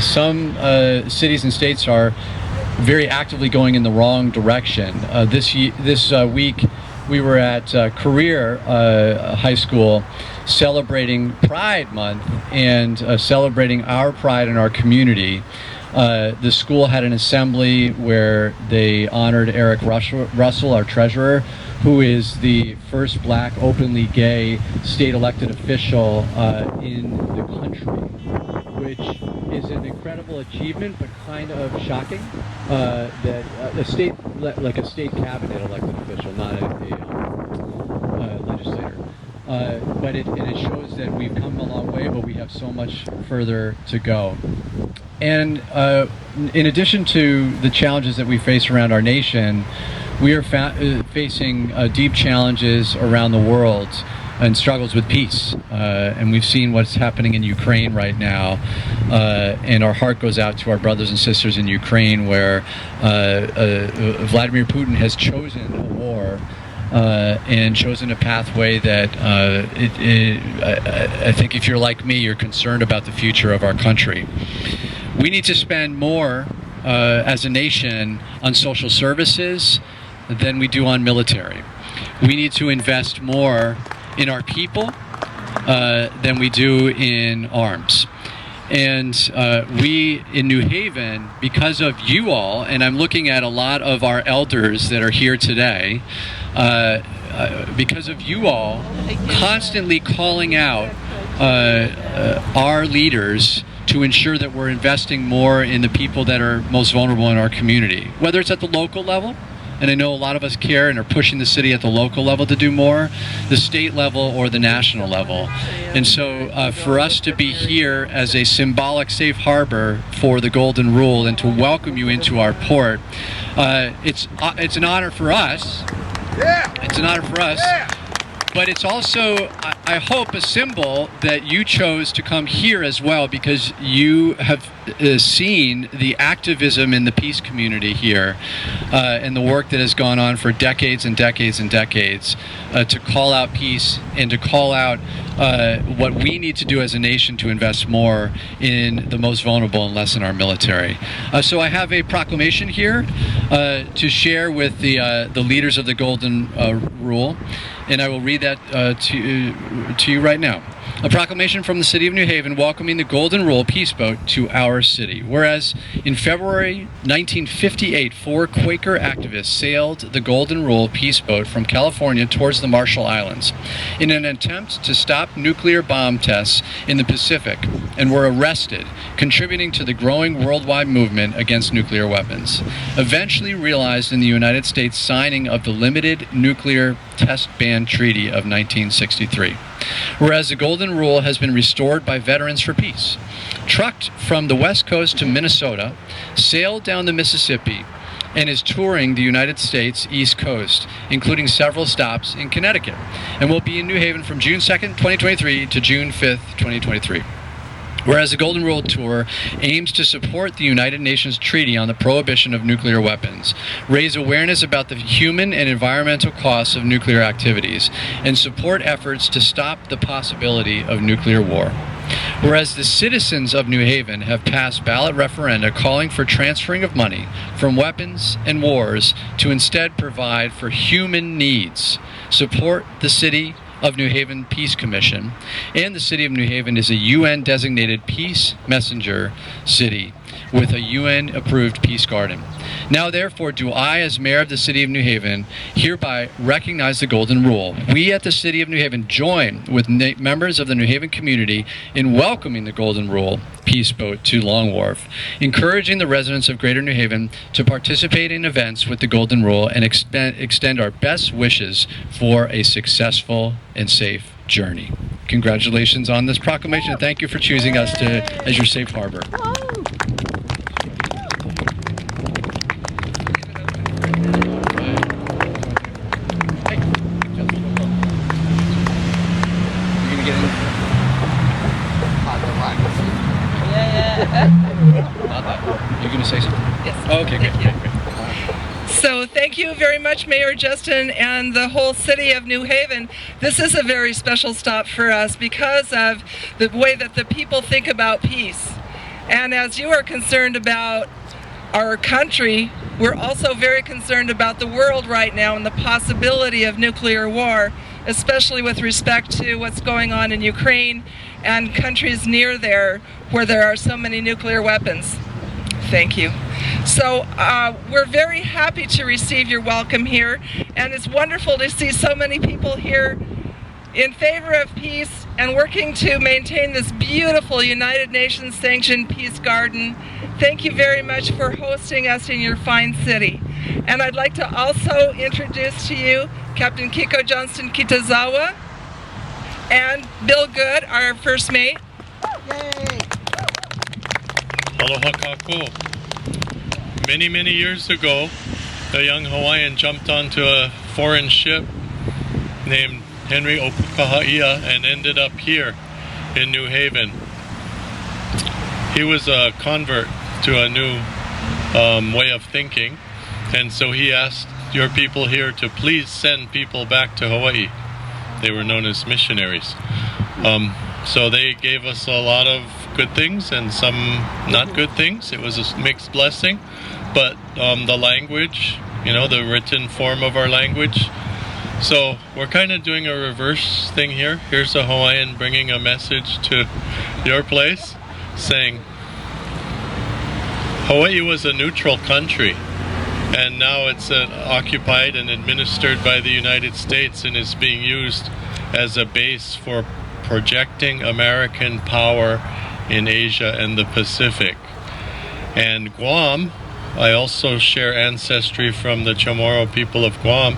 some cities and states are very actively going in the wrong direction. This week we were at Career High School celebrating Pride Month and celebrating our pride in our community. The school had an assembly where they honored Eric Russell, our treasurer, who is the first black openly gay state elected official in the country, which is an incredible achievement, but kind of shocking that a state, like a state cabinet elected official, not a legislator. But it shows that we've come a long way, but we have so much further to go. And in addition to the challenges that we face around our nation, we are facing deep challenges around the world and struggles with peace. And we've seen what's happening in Ukraine right now. And our heart goes out to our brothers and sisters in Ukraine, where Vladimir Putin has chosen a war and chosen a pathway that I think if you're like me, you're concerned about the future of our country. We need to spend more as a nation on social services than we do on military. We need to invest more in our people than we do in arms. And we in New Haven, because of you all, and I'm looking at a lot of our elders that are here today, because of you all constantly calling out our leaders to ensure that we're investing more in the people that are most vulnerable in our community, whether it's at the local level, and I know a lot of us care and are pushing the city at the local level to do more, the state level, or the national level. And so for us to be here as a symbolic safe harbor for the Golden Rule and to welcome you into our port, it's an honor for us. It's an honor for us. But it's also, I hope, a symbol that you chose to come here as well, because you have seen the activism in the peace community here and the work that has gone on for decades and decades and decades to call out peace and to call out what we need to do as a nation to invest more in the most vulnerable and less in our military. So I have a proclamation here to share with the leaders of the Golden Rule, and I will read that to you right now. A proclamation from the City of New Haven welcoming the Golden Rule Peace Boat to our city. Whereas in February 1958, 4 Quaker activists sailed the Golden Rule Peace Boat from California towards the Marshall Islands in an attempt to stop nuclear bomb tests in the Pacific, and were arrested, contributing to the growing worldwide movement against nuclear weapons. Eventually realized in the United States signing of the Limited Nuclear Test Ban Treaty of 1963. Whereas the Golden Rule has been restored by Veterans for Peace, trucked from the West Coast to Minnesota, sailed down the Mississippi, and is touring the United States East Coast, including several stops in Connecticut, and will be in New Haven from June 2nd, 2023 to June 5th, 2023. Whereas the Golden Rule Tour aims to support the United Nations Treaty on the Prohibition of Nuclear Weapons, raise awareness about the human and environmental costs of nuclear activities, and support efforts to stop the possibility of nuclear war. Whereas the citizens of New Haven have passed ballot referenda calling for transferring of money from weapons and wars to instead provide for human needs, support the City of New Haven Peace Commission, and the City of New Haven is a UN-designated peace messenger city with a UN-approved peace garden. Now, therefore, do I, as mayor of the City of New Haven, hereby recognize the Golden Rule. We at the City of New Haven join with members of the New Haven community in welcoming the Golden Rule Peace Boat to Long Wharf, encouraging the residents of Greater New Haven to participate in events with the Golden Rule, and extend our best wishes for a successful and safe journey. Congratulations on this proclamation, and thank you for choosing us as your safe harbor. You're going to say something? Yes. Oh, okay, great. So thank you very much, Mayor Justin and the whole City of New Haven. This is a very special stop for us because of the way that the people think about peace. And as you are concerned about our country, we're also very concerned about the world right now and the possibility of nuclear war, especially with respect to what's going on in Ukraine and countries near there where there are so many nuclear weapons. Thank you. So we're very happy to receive your welcome here, and it's wonderful to see so many people here in favor of peace and working to maintain this beautiful United Nations sanctioned peace garden. Thank you very much for hosting us in your fine city. And I'd like to also introduce to you Captain Kiko Johnston Kitazawa and Bill Good, our first mate. Yay! Aloha kako. Many, many years ago, a young Hawaiian jumped onto a foreign ship named Henry Hawai'i and ended up here in New Haven. He was a convert to a new way of thinking, and so he asked your people here to please send people back to Hawaii. They were known as missionaries. So they gave us a lot of good things and some not good things. It was a mixed blessing, but the language, you know, the written form of our language. So we're kind of doing a reverse thing here. Here's a Hawaiian bringing a message to your place saying, Hawaii was a neutral country, and now it's occupied and administered by the United States and is being used as a base for projecting American power in Asia and the Pacific. And Guam, I also share ancestry from the Chamorro people of Guam.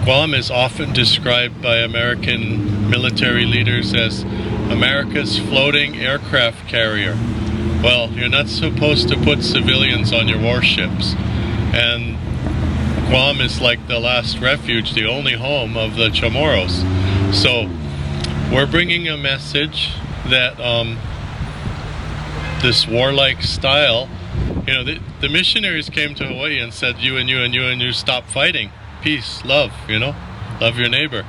Guam is often described by American military leaders as America's floating aircraft carrier. Well, you're not supposed to put civilians on your warships. And Guam is like the last refuge, the only home of the Chamorros. So we're bringing a message that this warlike style, you know, the missionaries came to Hawaii and said, you and you and you and you stop fighting. Peace, love, you know, love your neighbor.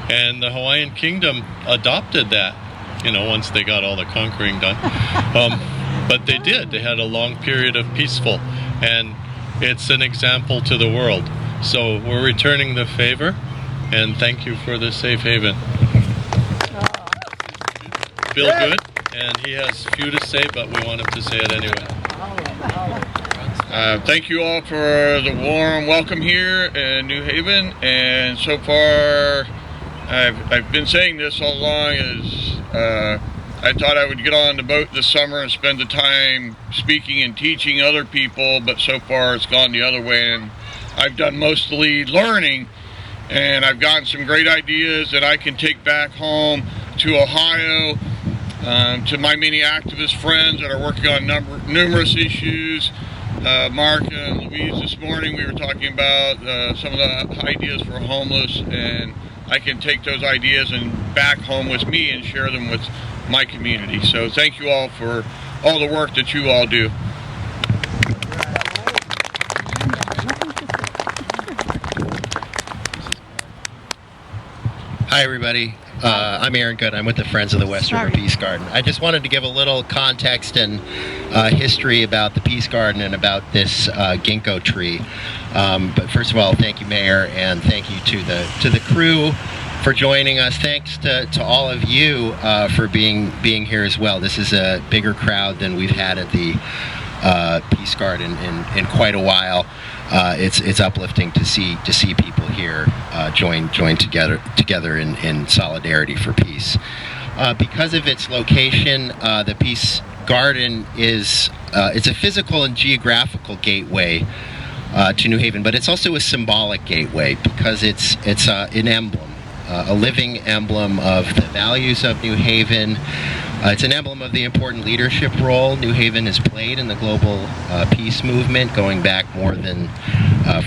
And the Hawaiian kingdom adopted that, you know, once they got all the conquering done. But they did. They had a long period of peaceful, and it's an example to the world. So we're returning the favor, and thank you for the safe haven. Bill Good, and he has few to say, but we want him to say it anyway. Thank you all for the warm welcome here in New Haven, and so far I've been saying this all along is I thought I would get on the boat this summer and spend the time speaking and teaching other people, but so far it's gone the other way, and I've done mostly learning, and I've gotten some great ideas that I can take back home to Ohio, to my many activist friends that are working on numerous issues. Mark and Louise, this morning we were talking about some of the ideas for homeless, and I can take those ideas and back home with me and share them with my community. So thank you all for all the work that you all do. Hi everybody, I'm Aaron Good. I'm with the Friends of the West River Peace Garden. I just wanted to give a little context and history about the Peace Garden and about this ginkgo tree. But first of all, thank you, Mayor, and thank you to the crew for joining us. Thanks to all of you for being here as well. This is a bigger crowd than we've had at the Peace Garden in quite a while. It's uplifting to see people here join together in solidarity for peace. Because of its location, the Peace Garden is it's a physical and geographical gateway to New Haven, but it's also a symbolic gateway because it's an emblem, a living emblem of the values of New Haven. It's an emblem of the important leadership role New Haven has played in the global peace movement going back more than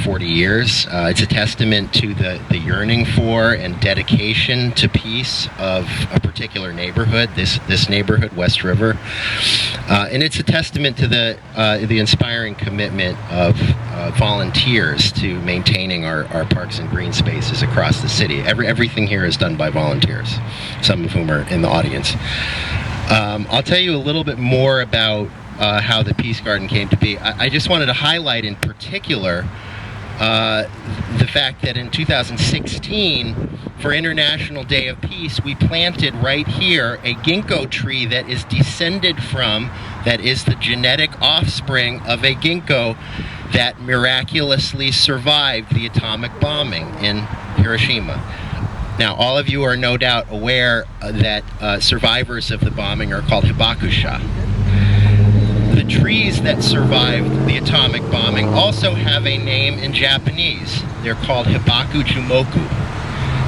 40 years. It's a testament to the yearning for and dedication to peace of a particular neighborhood, this neighborhood, West River. And it's a testament to the inspiring commitment of volunteers to maintaining our parks and green spaces across the city. Everything here is done by volunteers, some of whom are in the audience. I'll tell you a little bit more about how the Peace Garden came to be, I just wanted to highlight in particular the fact that in 2016, for International Day of Peace, we planted right here a ginkgo tree that is descended from, that is the genetic offspring of a ginkgo that miraculously survived the atomic bombing in Hiroshima. Now, all of you are no doubt aware that survivors of the bombing are called hibakusha. The trees that survived the atomic bombing also have a name in Japanese. They're called hibakujumoku.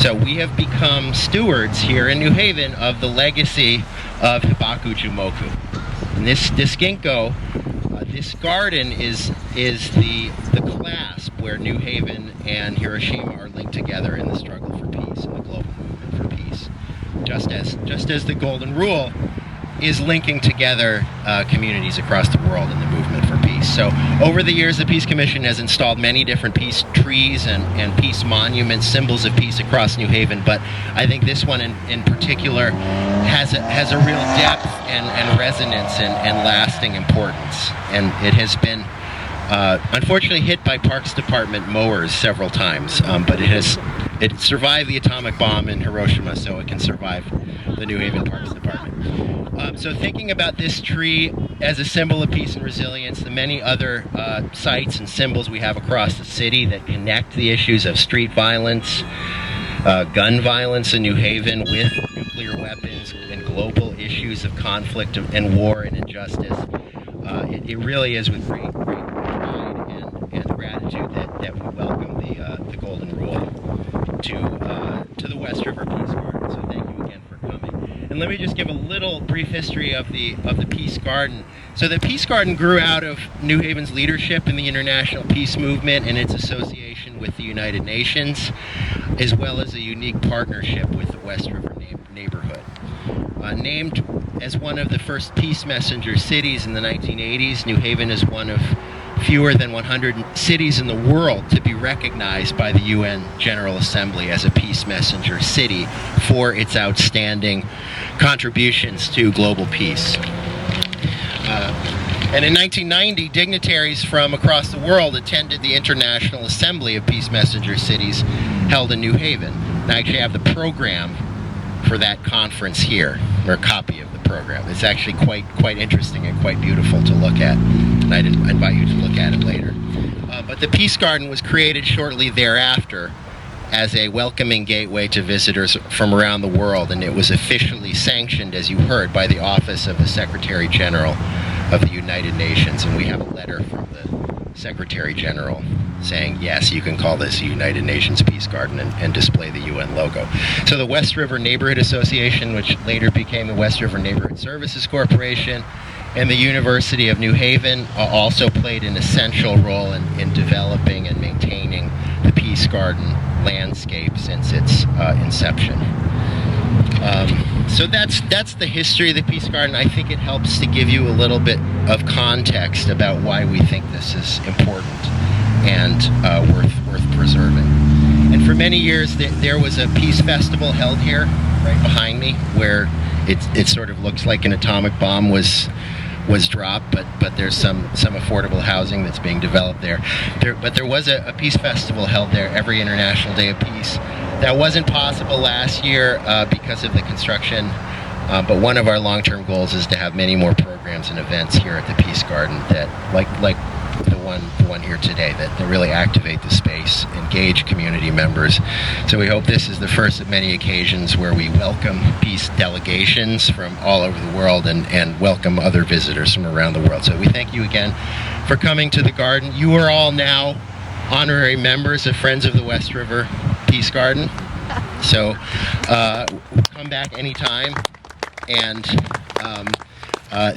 So we have become stewards here in New Haven of the legacy of hibakujumoku. And this ginkgo, this garden is the clasp where New Haven and Hiroshima are linked together in the struggle for peace, in the global movement for peace. Just as the Golden Rule is linking together communities across the world in the movement for peace. So over the years, the Peace Commission has installed many different peace trees and peace monuments, symbols of peace across New Haven, but I think this one in particular has a real depth and resonance and lasting importance. And it has been unfortunately hit by Parks Department mowers several times, but it survived the atomic bomb in Hiroshima, so it can survive the New Haven Parks Department. So thinking about this tree as a symbol of peace and resilience, the many other sites and symbols we have across the city that connect the issues of street violence, gun violence in New Haven with nuclear weapons and global issues of conflict and war and injustice, it really is with great pride and gratitude that we welcome the Golden Rule to the West River Peace Garden. So thank you again for coming. And let me just give a little brief history of the Peace Garden. So the Peace Garden grew out of New Haven's leadership in the international peace movement and its association with the United Nations, as well as a unique partnership with the West River neighborhood. Named as one of the first peace messenger cities in the 1980s, New Haven is one of fewer than 100 cities in the world to be recognized by the UN General Assembly as a peace messenger city for its outstanding contributions to global peace. And in 1990, dignitaries from across the world attended the International Assembly of Peace Messenger Cities held in New Haven. And I actually have the program for that conference here, or a copy of the program. It's actually quite interesting and quite beautiful to look at. And I'd invite you to look at it later. But the Peace Garden was created shortly thereafter as a welcoming gateway to visitors from around the world, and it was officially sanctioned, as you heard, by the Office of the Secretary General of the United Nations. And we have a letter from the Secretary General saying, yes, you can call this a United Nations Peace Garden and display the UN logo. So the West River Neighborhood Association, which later became the West River Neighborhood Services Corporation, and the University of New Haven also played an essential role in developing and maintaining the Peace Garden landscape since its inception. So that's the history of the Peace Garden. I think it helps to give you a little bit of context about why we think this is important and worth preserving. And for many years, there was a peace festival held here, right behind me, where it sort of looks like an atomic bomb was dropped, but there's some affordable housing that's being developed there. But there was a peace festival held there every International Day of Peace. That wasn't possible last year because of the construction, but one of our long-term goals is to have many more programs and events here at the Peace Garden that, like the one here today, that really activate the space, engage community members. So we hope this is the first of many occasions where we welcome peace delegations from all over the world and welcome other visitors from around the world. So we thank you again for coming to the garden. You are all now honorary members of Friends of the West River Peace Garden. So come back anytime, and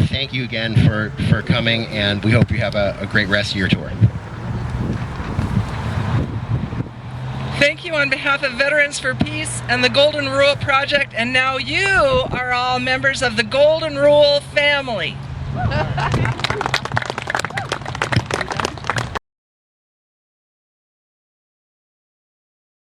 thank you again for coming, and we hope you have a great rest of your tour. Thank you on behalf of Veterans for Peace and the Golden Rule Project, and now you are all members of the Golden Rule family.